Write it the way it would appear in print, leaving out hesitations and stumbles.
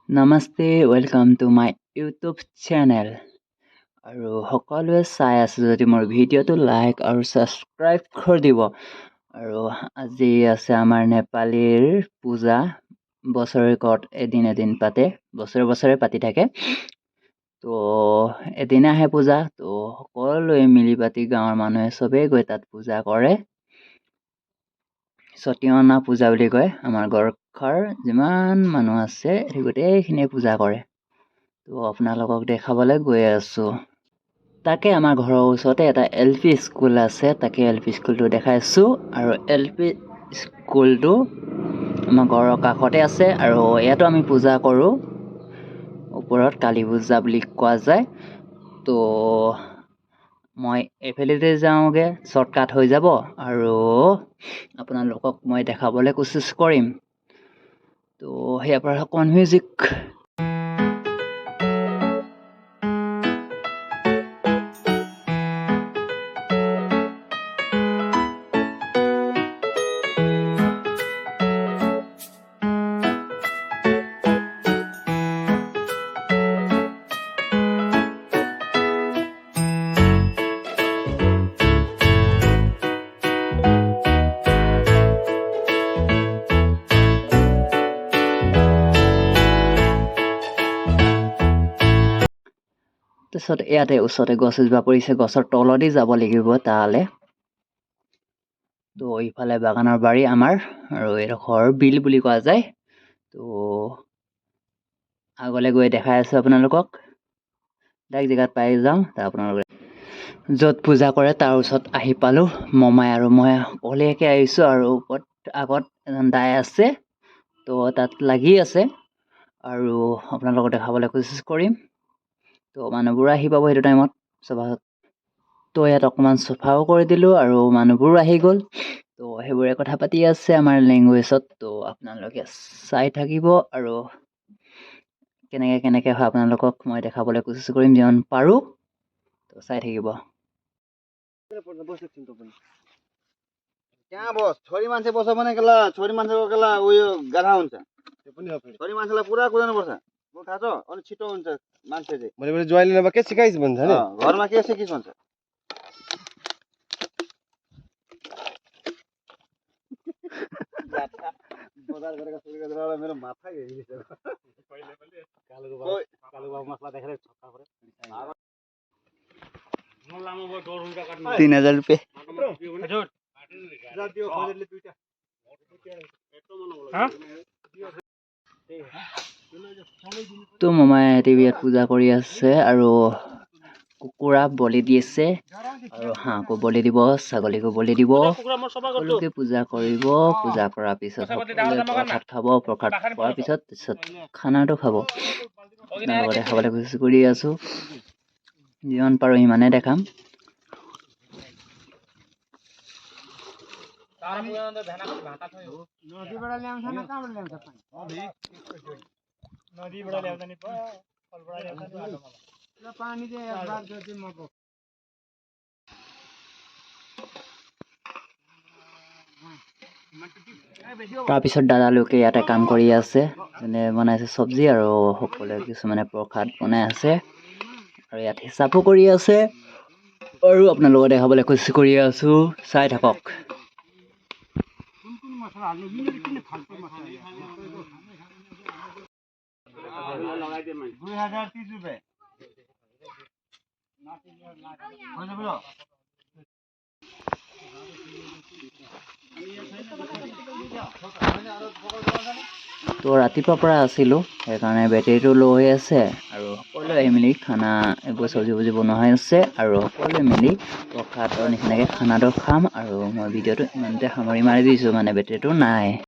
Namaste, welcome to my YouTube channel. আৰু সকলোৱে চাই আছে যদি মোৰ ভিডিঅ'টো লাইক আৰু সাবস্ক্ৰাইব কৰি দিব। আৰু আজি আছে আমাৰ নেপালীৰ পূজা বছৰেকত এদিন পাতে বছৰে পাতি থাকে। তো এদিন আহে পূজা, তো সকলোৱে মিলি পাতি গাঁৱৰ মানুহে চবেই গৈ তাত পূজা কৰে। সতীয়না পূজা বুলি কয়। আমাৰ গৰখাৰ যিমান মানুহ আছে সেই গোটেইখিনিয়ে পূজা কৰে। তো আপোনালোকক দেখাবলৈ গৈ আছো। তাকে আমাৰ ঘৰৰ ওচৰতে এটা LP স্কুল আছে, তাকে LP স্কুলটো দেখাইছো। আৰু LP স্কুলটো আমাৰ ঘৰৰ কাষতে আছে আৰু ইয়াতো আমি পূজা কৰোঁ। ওপৰত কালী পূজা বুলি কোৱা যায়। তো মই এইফালেদি যাওঁগে, শ্বৰ্টকাট হৈ যাব আৰু আপোনালোকক মই দেখাবলৈ কোচিছ কৰিম। তো সেয়াৰ পৰা অকণমান মিউজিক। তাৰপিছত ইয়াতে ওচৰতে গছ এজোপা পৰিছে, গছৰ তলদি যাব লাগিব তালে। তো ইফালে বাগানৰ বাৰী আমাৰ আৰু এডোখৰ বিল বুলি কোৱা যায়। তো আগলৈ গৈ দেখাই আছো আপোনালোকক। ডাইৰেক্ট জেগাত পাই যাওঁ, আপোনালোকে য'ত পূজা কৰে তাৰ ওচৰত আহি পালোঁ। মমাই আৰু মই অকলীয়াকৈ আহিছোঁ আৰু আগত এজন দাই আছে, তো তাত লাগি আছে আৰু আপোনালোকক দেখাবলৈ কোচিছ কৰিম। তো মানুহবোৰ আহি পাব সেইটো টাইমত সভাত। তো ইয়াত অকণমান চফাও কৰি দিলোঁ আৰু মানুহবোৰো আহি গ'ল। তো সেইবোৰে কথা পাতি আছে আমাৰ লেংগুৱেজত। তো আপোনালোকে চাই থাকিব আৰু কেনেকৈ হয় আপোনালোকক মই দেখাবলৈ কোচিছ কৰিম যিমান পাৰোঁ। তো चाय থাকিব। क्या बस छोरी मान्छे बस्छ भने केला छोरी मान्छेको केला उयो गाधा हुन्छ। छोरी मान्छेलाई पुरा कुदाउनुपर्छ, मलाई थाहा छ। अनि छिटो हुन्छ मान्छे चाहिँ। मैले ज्वाइँले नभए के सिकाइस् भन्छ नि, घरमा के सिकिस् भन्छ। बजार गरेका छोरी गजरालाई मेरो माथा हेरिदिन्छ। कालुको मसला देखेर छक्का परे। 3000 रुपियाँ। তো মমাই ইয়াত পূজা কৰি আছে আৰু কুকুৰা বলি দিছে আৰু হাঁহকো বলি দিব, ছাগলীকো বলি দিব। সকলোকে পূজা কৰিব। পূজা কৰাৰ পিছত সকলোৱে প্ৰসাদ খাব। প্ৰসাদ খোৱাৰ পিছত খানাটো খাব। আপোনালোকক দেখাবলৈ কোচিছ কৰি আছো, যিমান পাৰোঁ সিমানে দেখাম। তাৰপিছত দাদালোকে ইয়াতে কাম কৰি আছে, যেনে বনাইছে চব্জি আৰু সকলোৱে কিছুমানে প্ৰসাদ বনাই আছে আৰু ইয়াত হিচাপো কৰি আছে। আৰু আপোনালোকক দেখাবলৈ কোচিছ কৰি আছো, চাই থাকক। তো ৰাতিপুৱাৰ পৰা আছিলোঁ, সেইকাৰণে বেটেৰীটো ল' হৈ আছে আৰু সকলোৱে আহি মেলি খানা এইবোৰ চব্জি বনোৱা হৈ আছে আৰু সকলোৱে মিলি প্ৰসাদৰ নিচিনাকৈ খানাটো খাম। আৰু মই ভিডিঅ'টো ইমানতে সামৰি মাৰি দিছোঁ, মানে বেটেৰীটো নাই।